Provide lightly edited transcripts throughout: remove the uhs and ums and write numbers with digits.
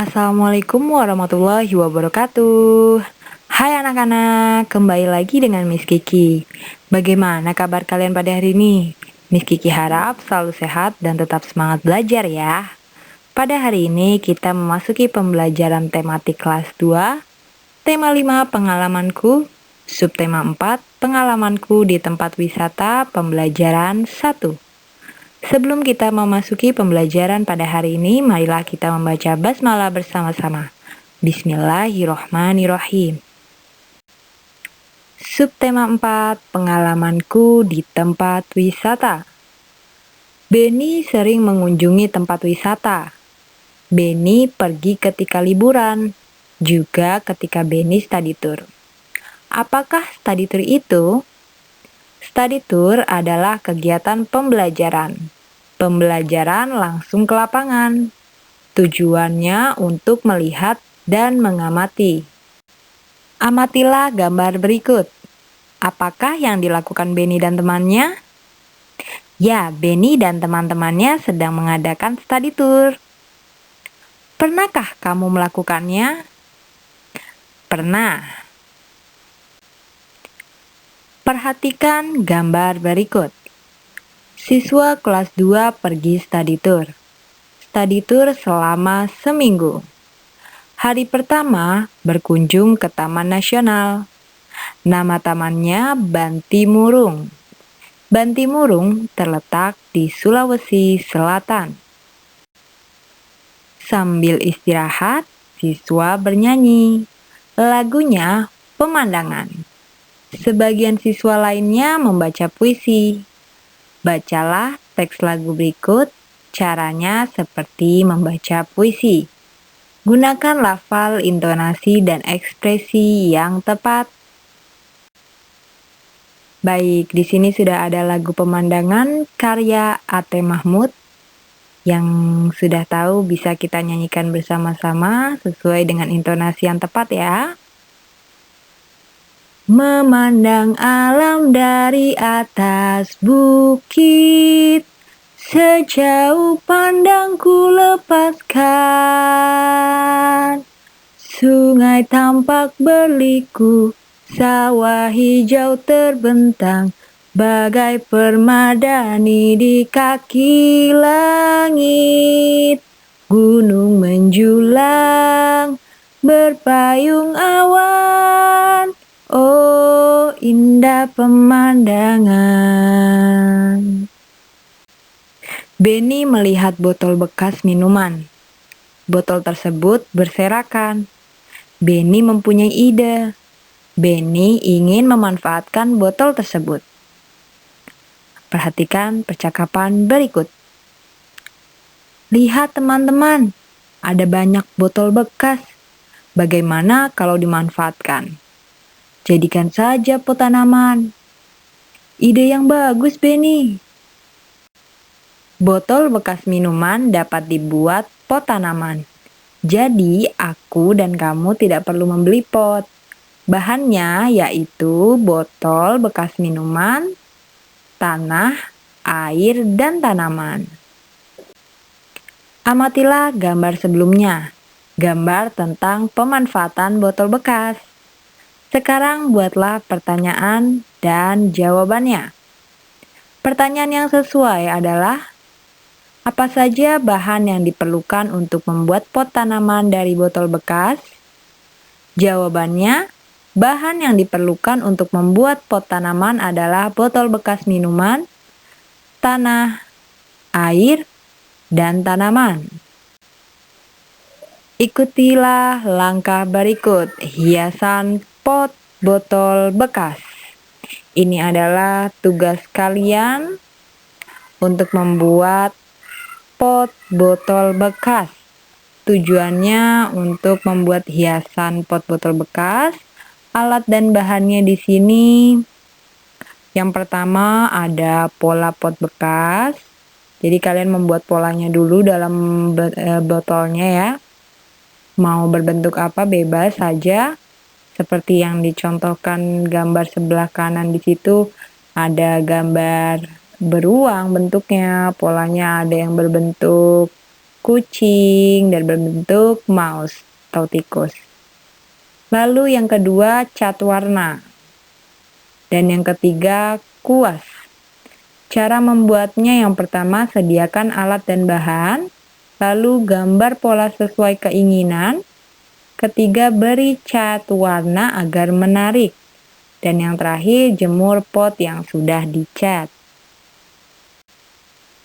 Assalamualaikum warahmatullahi wabarakatuh. Hai anak-anak, kembali lagi dengan Miss Kiki. Bagaimana kabar kalian pada hari ini? Miss Kiki harap selalu sehat dan tetap semangat belajar ya. Pada hari ini kita memasuki pembelajaran tematik kelas 2, tema 5 pengalamanku, subtema 4 pengalamanku di tempat wisata pembelajaran 1. Sebelum kita memasuki pembelajaran pada hari ini, marilah kita membaca basmalah bersama-sama. Bismillahirrohmanirrohim. Subtema 4, pengalamanku di tempat wisata. Beni sering mengunjungi tempat wisata. Beni pergi ketika liburan, juga ketika Beni study tour. Apakah study tour itu? Study tour adalah kegiatan pembelajaran. Pembelajaran langsung ke lapangan. Tujuannya untuk melihat dan mengamati. Amatilah gambar berikut. Apakah yang dilakukan Beni dan temannya? Ya, Beni dan teman-temannya sedang mengadakan study tour. Pernahkah kamu melakukannya? Pernah. Perhatikan gambar berikut. Siswa kelas 2 pergi study tour. Study tour selama seminggu. Hari pertama berkunjung ke Taman Nasional. Nama tamannya Bantimurung. Bantimurung terletak di Sulawesi Selatan. Sambil istirahat, siswa bernyanyi. Lagunya Pemandangan. Sebagian siswa lainnya membaca puisi. Bacalah teks lagu berikut. Caranya seperti membaca puisi. Gunakan lafal, intonasi, dan ekspresi yang tepat. Baik, di sini sudah ada lagu Pemandangan karya A.T. Mahmud. Yang sudah tahu bisa kita nyanyikan bersama-sama sesuai dengan intonasi yang tepat ya. Memandang alam dari atas bukit, sejauh pandangku lepaskan. Sungai tampak berliku, sawah hijau terbentang, bagai permadani di kaki langit. Gunung menjulang, berpayung awan. Oh, indah pemandangan. Beni melihat botol bekas minuman. Botol tersebut berserakan. Beni mempunyai ide. Beni ingin memanfaatkan botol tersebut. Perhatikan percakapan berikut. Lihat teman-teman, ada banyak botol bekas. Bagaimana kalau dimanfaatkan? Jadikan saja pot tanaman. Ide yang bagus, Beni. Botol bekas minuman dapat dibuat pot tanaman. Jadi, aku dan kamu tidak perlu membeli pot. Bahannya yaitu botol bekas minuman, tanah, air, dan tanaman. Amatilah gambar sebelumnya. Gambar tentang pemanfaatan botol bekas. Sekarang buatlah pertanyaan dan jawabannya. Pertanyaan yang sesuai adalah, apa saja bahan yang diperlukan untuk membuat pot tanaman dari botol bekas? Jawabannya, bahan yang diperlukan untuk membuat pot tanaman adalah botol bekas minuman, tanah, air, dan tanaman. Ikutilah langkah berikut. Hiasan pot botol bekas. Ini adalah tugas kalian untuk membuat pot botol bekas. Tujuannya untuk membuat hiasan pot botol bekas. Alat dan bahannya di sini. Yang pertama ada pola pot bekas. Jadi kalian membuat polanya dulu dalam botolnya ya. Mau berbentuk apa bebas saja. Seperti yang dicontohkan gambar sebelah kanan di situ ada gambar beruang bentuknya, polanya ada yang berbentuk kucing dan berbentuk mouse atau tikus. Lalu yang kedua cat warna. Dan yang ketiga kuas. Cara membuatnya yang pertama sediakan alat dan bahan, lalu gambar pola sesuai keinginan. Ketiga beri cat warna agar menarik. Dan yang terakhir jemur pot yang sudah dicat.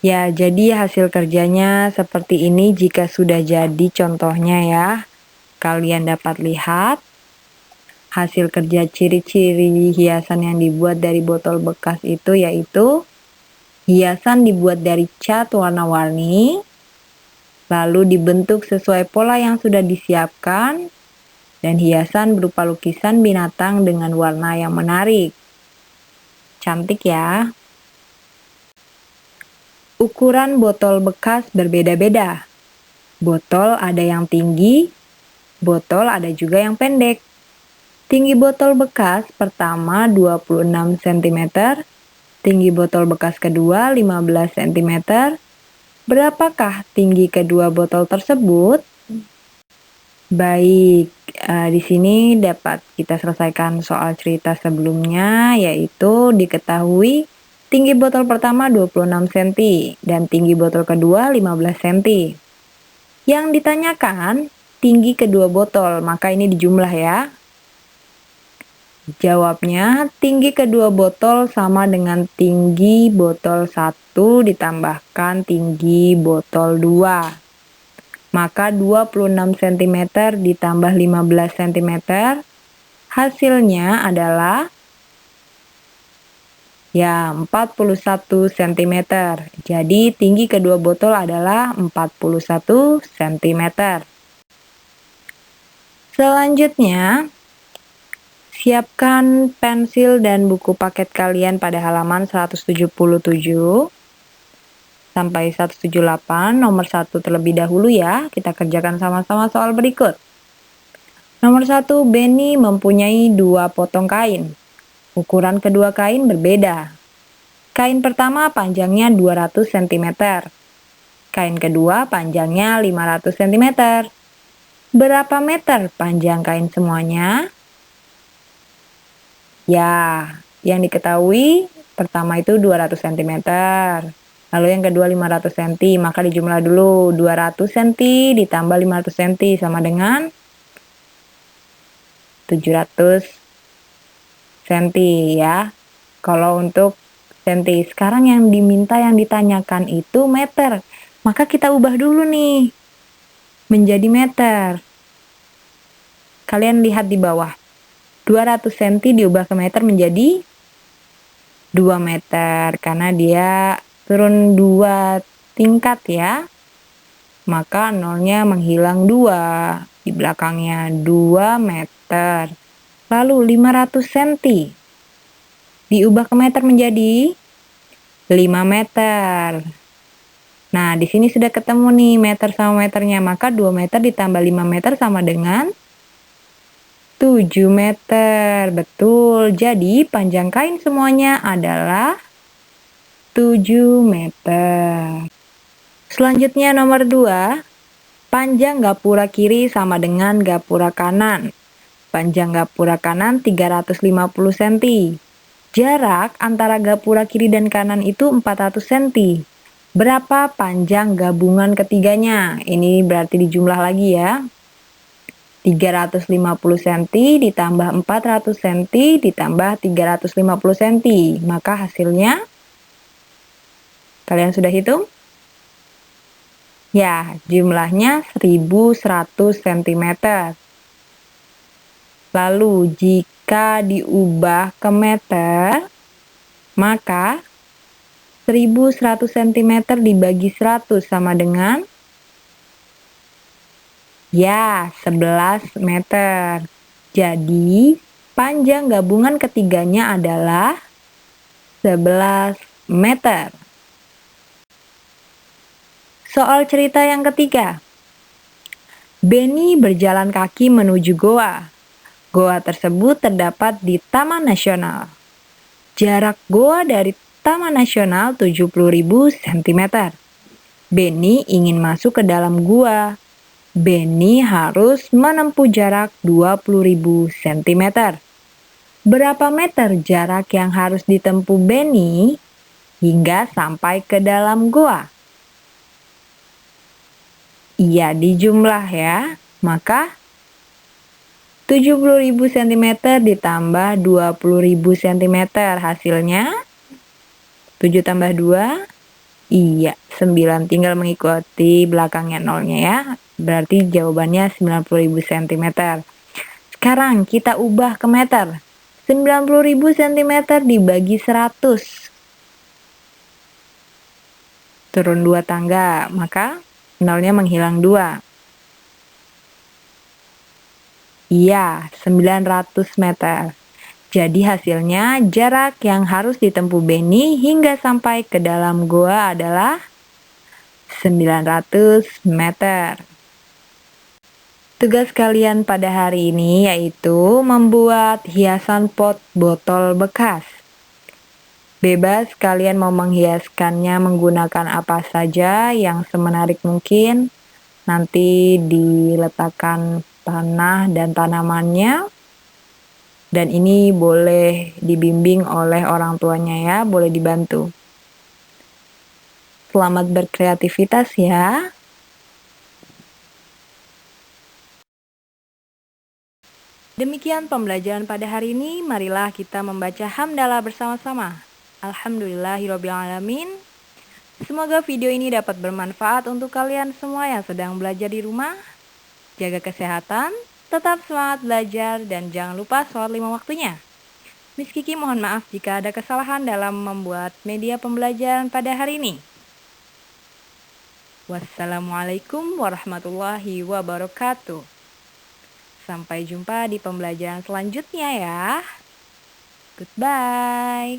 Ya, jadi hasil kerjanya seperti ini jika sudah jadi contohnya ya. Kalian dapat lihat hasil kerja ciri-ciri hiasan yang dibuat dari botol bekas itu yaitu hiasan dibuat dari cat warna-warni, lalu dibentuk sesuai pola yang sudah disiapkan, dan hiasan berupa lukisan binatang dengan warna yang menarik. Cantik ya. Ukuran botol bekas berbeda-beda. Botol ada yang tinggi, botol ada juga yang pendek. Tinggi botol bekas pertama 26 cm, tinggi botol bekas kedua 15 cm. Berapakah tinggi kedua botol tersebut? Baik, di sini dapat kita selesaikan soal cerita sebelumnya, yaitu diketahui tinggi botol pertama 26 cm dan tinggi botol kedua 15 cm. Yang ditanyakan tinggi kedua botol, maka ini dijumlah ya. Jawabnya, tinggi kedua botol sama dengan tinggi botol 1 ditambahkan tinggi botol 2. Maka 26 cm ditambah 15 cm, hasilnya adalah ya 41 cm. Jadi tinggi kedua botol adalah 41 cm. Selanjutnya, siapkan pensil dan buku paket kalian pada halaman 177 sampai 178, nomor 1 terlebih dahulu ya. Kita kerjakan sama-sama soal berikut. Nomor 1, Benny mempunyai 2 potong kain. Ukuran kedua kain berbeda. Kain pertama panjangnya 200 cm. Kain kedua panjangnya 500 cm. Berapa meter panjang kain semuanya? Ya, yang diketahui pertama itu 200 cm. Lalu yang kedua 500 cm, maka dijumlah dulu 200 cm ditambah 500 cm sama dengan 700 cm ya. Kalau untuk cm, sekarang yang diminta yang ditanyakan itu meter. Maka kita ubah dulu nih menjadi meter. Kalian lihat di bawah. 200 cm diubah ke meter menjadi 2 meter karena dia turun 2 tingkat ya. Maka nolnya menghilang 2. Di belakangnya 2 meter. Lalu 500 cm diubah ke meter menjadi 5 meter. Nah, di sini sudah ketemu nih meter sama meternya. Maka 2 meter ditambah 5 meter sama dengan 7 meter. Betul. Jadi panjang kain semuanya adalah 7 meter. Selanjutnya nomor 2. Panjang gapura kiri sama dengan gapura kanan. Panjang gapura kanan 350 cm. Jarak antara gapura kiri dan kanan itu 400 cm. Berapa panjang gabungan ketiganya? Ini berarti dijumlah lagi ya. 350 cm ditambah 400 cm ditambah 350 cm. Maka hasilnya, kalian sudah hitung? Ya, jumlahnya 1100 cm. Lalu jika diubah ke meter, maka 1100 cm dibagi 100 sama dengan ya, 11 meter. Jadi, panjang gabungan ketiganya adalah 11 meter. Soal cerita yang ketiga. Benny berjalan kaki menuju goa. Goa tersebut terdapat di Taman Nasional. Jarak goa dari Taman Nasional 70.000 cm. Benny ingin masuk ke dalam gua. Benny harus menempuh jarak 20.000 cm. Berapa meter jarak yang harus ditempuh Benny hingga sampai ke dalam gua? Iya, dijumlah ya. Maka 70.000 cm ditambah 20.000 cm hasilnya 7 tambah 2, iya 9, tinggal mengikuti belakangnya nolnya ya. Berarti jawabannya 90.000 cm. Sekarang kita ubah ke meter. 90.000 cm dibagi 100. Turun 2 tangga, maka nolnya menghilang 2. Iya, 900 meter. Jadi hasilnya jarak yang harus ditempuh Benny hingga sampai ke dalam gua adalah 900 meter. Tugas kalian pada hari ini yaitu membuat hiasan pot botol bekas. Bebas kalian mau menghiaskannya menggunakan apa saja yang semenarik mungkin. Nanti diletakkan tanah dan tanamannya. Dan ini boleh dibimbing oleh orang tuanya ya, boleh dibantu. Selamat berkreativitas ya. Demikian pembelajaran pada hari ini, marilah kita membaca hamdalah bersama-sama. Alhamdulillahirrabbilalamin. Semoga video ini dapat bermanfaat untuk kalian semua yang sedang belajar di rumah. Jaga kesehatan, tetap semangat belajar, dan jangan lupa sholat 5 waktunya. Miss Kiki mohon maaf jika ada kesalahan dalam membuat media pembelajaran pada hari ini. Wassalamualaikum warahmatullahi wabarakatuh. Sampai jumpa di pembelajaran selanjutnya ya. Goodbye.